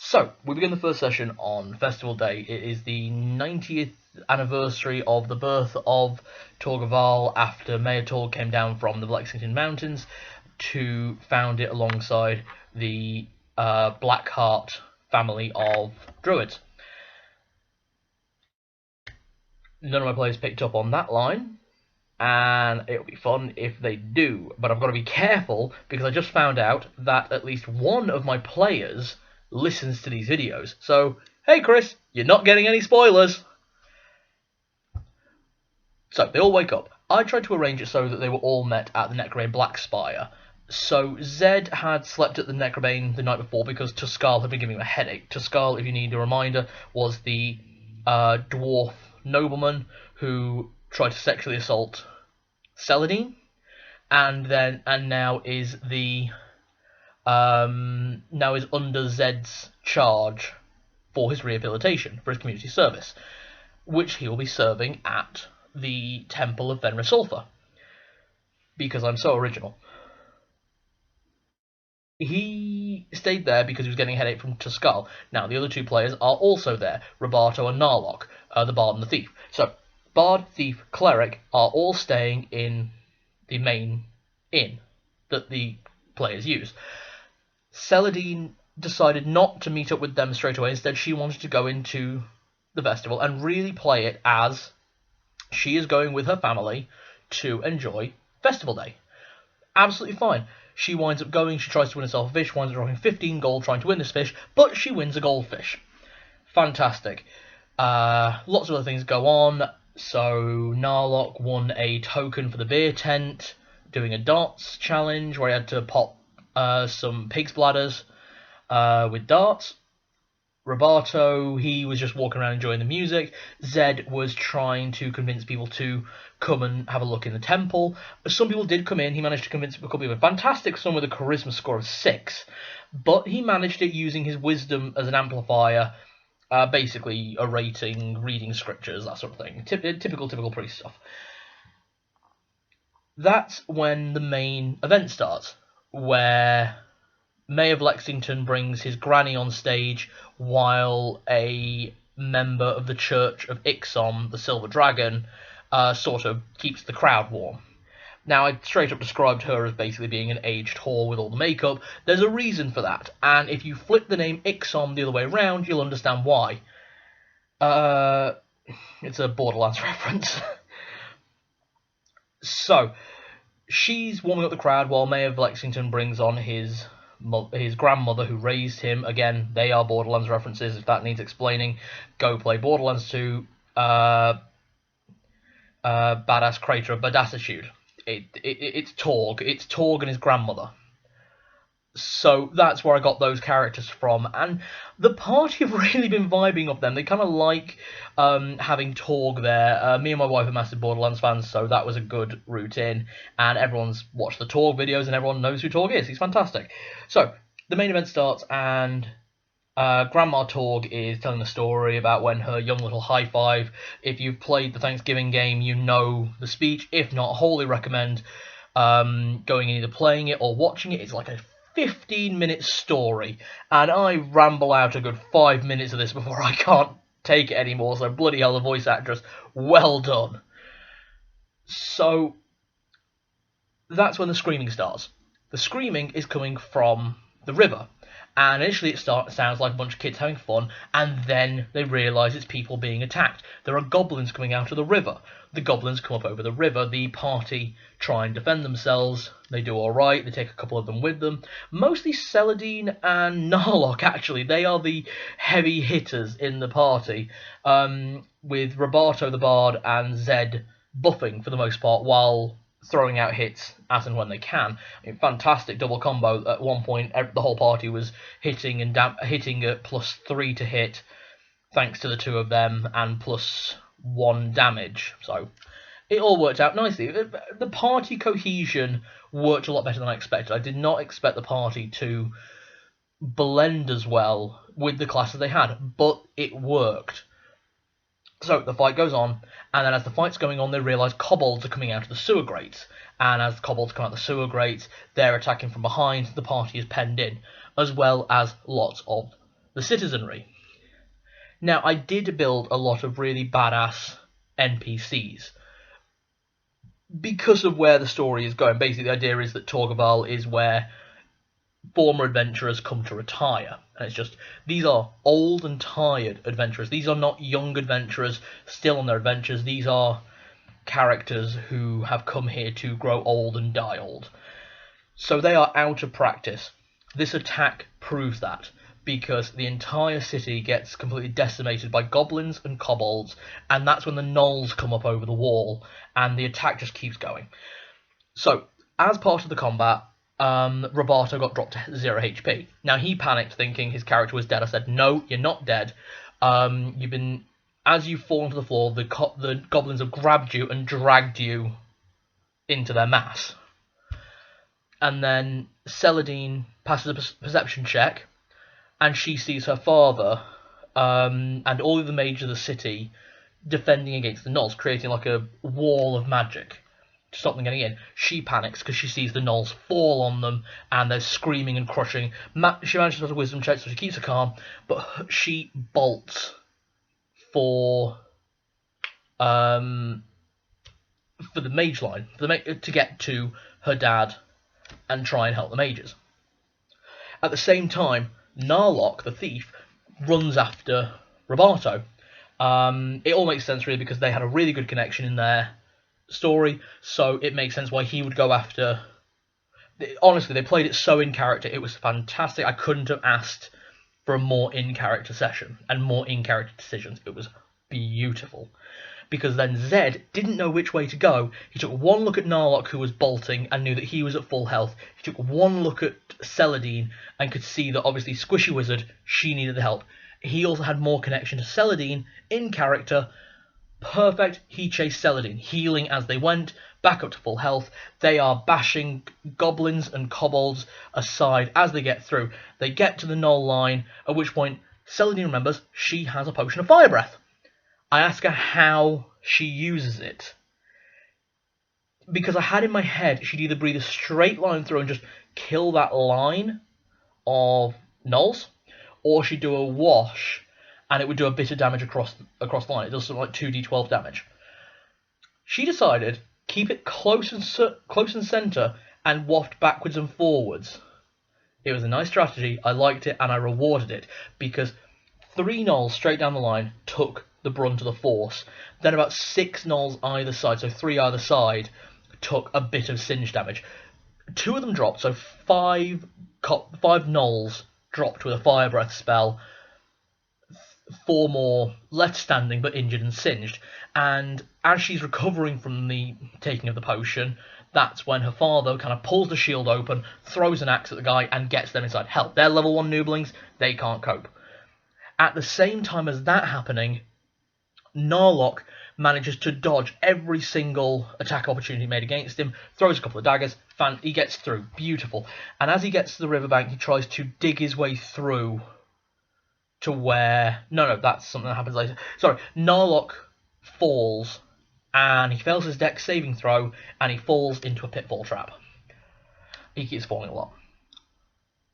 So, we begin the first session on Festival Day. It is the 90th anniversary of the birth of Torgaval after Mayor Torg came down from the Lexington Mountains to found it alongside the Blackheart family of druids. None of my players picked up on that line, and it'll be fun if they do, but I've got to be careful because I just found out that at least one of my players listens to these videos. So, hey Chris, you're not getting any spoilers. So, they all wake up. I tried to arrange it so that they were all met at the Necrobane Blackspire. So, Zed had slept at the Necrobane the night before because Tuskal had been giving him a headache. Tuskal, if you need a reminder, was the dwarf nobleman who tried to sexually assault Celadine, and now is under Zed's charge for his rehabilitation, for his community service, which he will be serving at the Temple of Fenris Sulfur, because I'm so original. He stayed there because he was getting a headache from Tuskal. Now, the other two players are also there, Roberto and Narlock, the Bard and the Thief. So, Bard, Thief, Cleric are all staying in the main inn that the players use. Celadine decided not to meet up with them straight away. Instead, she wanted to go into the festival and really play it as she is going with her family to enjoy Festival Day. Absolutely fine. She winds up going, she tries to win herself a fish, winds up dropping 15 gold trying to win this fish, but she wins a goldfish. Fantastic. Lots of other things go on. So, Narlock won a token for the beer tent, doing a darts challenge where he had to pop some pig's bladders with darts. Roberto, he was just walking around enjoying the music. Zed was trying to convince people to come and have a look in the temple. Some people did come in. He managed to convince a couple of people. Fantastic, some with a charisma score of 6. But he managed it using his wisdom as an amplifier, basically orating, reading scriptures, that sort of thing. Typical priest stuff. That's when the main event starts, where May of Lexington brings his granny on stage while a member of the Church of Ixom, the Silver Dragon, sort of keeps the crowd warm. Now, I straight up described her as basically being an aged whore with all the makeup. There's a reason for that, and if you flip the name Ixom the other way around, you'll understand why. It's a Borderlands reference. So, she's warming up the crowd while May of Lexington brings on his grandmother who raised him. Again, they are Borderlands references. If that needs explaining, go play Borderlands 2. Badass Crater of Badassitude. It's Torg. It's Torg and his grandmother. So that's where I got those characters from, and the party have really been vibing off them. They kind of like having Torg there. Me and my wife are massive Borderlands fans, so that was a good route in, and everyone's watched the Torg videos, and everyone knows who Torg is. He's fantastic. So, the main event starts, and Grandma Torg is telling a story about when her young little high five. If you've played the Thanksgiving game, you know the speech. If not, wholly recommend going and either playing it or watching it. It's like a 15-minute story, and I ramble out a good 5 minutes of this before I can't take it anymore, so bloody hell, the voice actress, well done. So, that's when the screaming starts. The screaming is coming from the river, and initially it sounds like a bunch of kids having fun, and then they realise it's people being attacked. There are goblins coming out of the river. The goblins come up over the river. The party try and defend themselves. They do alright. They take a couple of them with them. Mostly Celadine and Narlock, actually. They are the heavy hitters in the party, with Roberto the Bard and Zed buffing for the most part, while throwing out hits as and when they can. I mean, fantastic double combo. At one point, the whole party was hitting hitting at +3 to hit, thanks to the two of them, and +1 damage. So it all worked out nicely. The party cohesion worked a lot better than I expected. I did not expect the party to blend as well with the classes they had, but it worked. So the fight goes on, and then as the fight's going on, they realise kobolds are coming out of the sewer grates. And as the kobolds come out of the sewer grates, they're attacking from behind. The party is penned in, as well as lots of the citizenry. Now, I did build a lot of really badass NPCs because of where the story is going. Basically, the idea is that Torgaval is where former adventurers come to retire. And it's just, these are old and tired adventurers. These are not young adventurers still on their adventures. These are characters who have come here to grow old and die old. So they are out of practice. This attack proves that, because the entire city gets completely decimated by goblins and kobolds, and that's when the gnolls come up over the wall, and the attack just keeps going. So, as part of the combat, Roberto got dropped to 0 HP. Now, he panicked, thinking his character was dead. I said, no, you're not dead. As you fall to the floor, the goblins have grabbed you and dragged you into their mass. And then Celadine passes a perception check, and she sees her father and all of the mages of the city defending against the gnolls, creating like a wall of magic to stop them getting in. She panics because she sees the gnolls fall on them, and they're screaming and crushing. She manages to have a wisdom check, so she keeps her calm, but she bolts for the mage line, to get to her dad and try and help the mages. At the same time, Narlock, the thief, runs after Roberto. It all makes sense, really, because they had a really good connection in their story, so it makes sense why he would go after... Honestly, they played it so in character. It was fantastic. I couldn't have asked for a more in-character session and more in-character decisions. It was beautiful. Because then Zed didn't know which way to go. He took one look at Narlock, who was bolting, and knew that he was at full health. He took one look at Celadine and could see that, obviously, Squishy Wizard, she needed the help. He also had more connection to Celadine in character. Perfect. He chased Celadine, healing as they went, back up to full health. They are bashing goblins and kobolds aside as they get through. They get to the Gnoll line, at which point Celadine remembers she has a potion of fire breath. I ask her how she uses it, because I had in my head she'd either breathe a straight line through and just kill that line of gnolls, or she'd do a wash and it would do a bit of damage across the line. It does something like 2d12 damage. She decided keep it close and centre and waft backwards and forwards. It was a nice strategy. I liked it and I rewarded it, because 3 gnolls straight down the line took the brunt of the force. Then about 6 gnolls either side, so 3 either side, took a bit of singe damage. 2 of them dropped, so 5 gnolls dropped with a fire breath spell. 4 more left standing but injured and singed. And as she's recovering from the taking of the potion, that's when her father kind of pulls the shield open, throws an axe at the guy, and gets them inside. Hell, they're level 1 nooblings, they can't cope. At the same time as that happening, Narlock manages to dodge every single attack opportunity made against him, throws a couple of daggers, he gets through, beautiful. And as he gets to the riverbank, he tries to dig his way through to where... No, that's something that happens later. Sorry, Narlock falls, and he fails his dex saving throw, and he falls into a pitfall trap. He keeps falling a lot.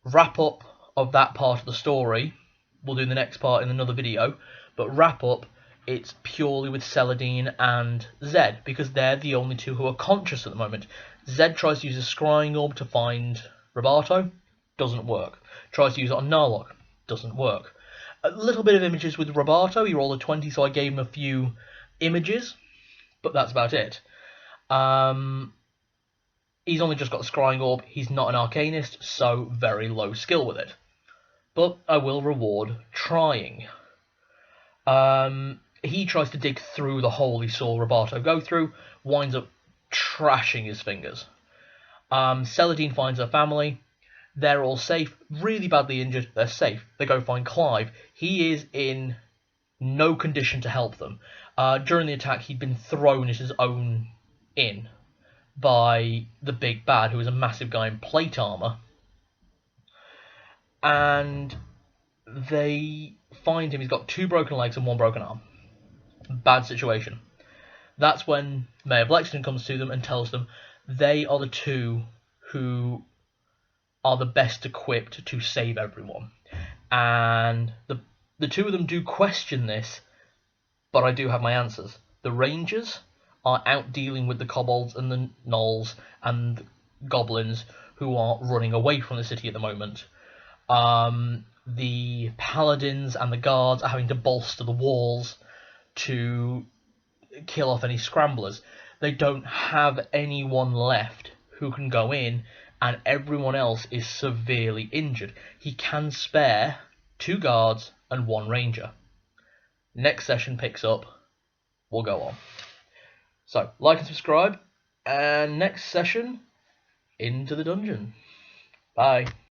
Wrap up of that part of the story, we'll do the next part in another video, but wrap up, it's purely with Celadine and Zed, because they're the only 2 who are conscious at the moment. Zed tries to use a scrying orb to find Roberto, doesn't work. Tries to use it on Narlock, doesn't work. A little bit of images with Roberto, he rolled a 20, so I gave him a few images, but that's about it. He's only just got the scrying orb, he's not an arcanist, so very low skill with it. But I will reward trying. He tries to dig through the hole he saw Roberto go through, winds up trashing his fingers. Celadine finds her family. They're all safe, really badly injured, they're safe. They go find Clive. He is in no condition to help them. During the attack, he'd been thrown at his own inn by the big bad, who was a massive guy in plate armour. And they find him, he's got 2 broken legs and 1 broken arm. Bad situation. That's when Mayor Blexton comes to them and tells them they are the 2 who are the best equipped to save everyone. And the two of them do question this, but I do have my answers. The Rangers are out dealing with the kobolds and the gnolls and goblins who are running away from the city at the moment. The paladins and the guards are having to bolster the walls to kill off any scramblers. They don't have anyone left who can go in, and everyone else is severely injured. He can spare 2 guards and 1 ranger. Next session picks up. We'll go on. So, like and subscribe, and next session, into the dungeon. Bye.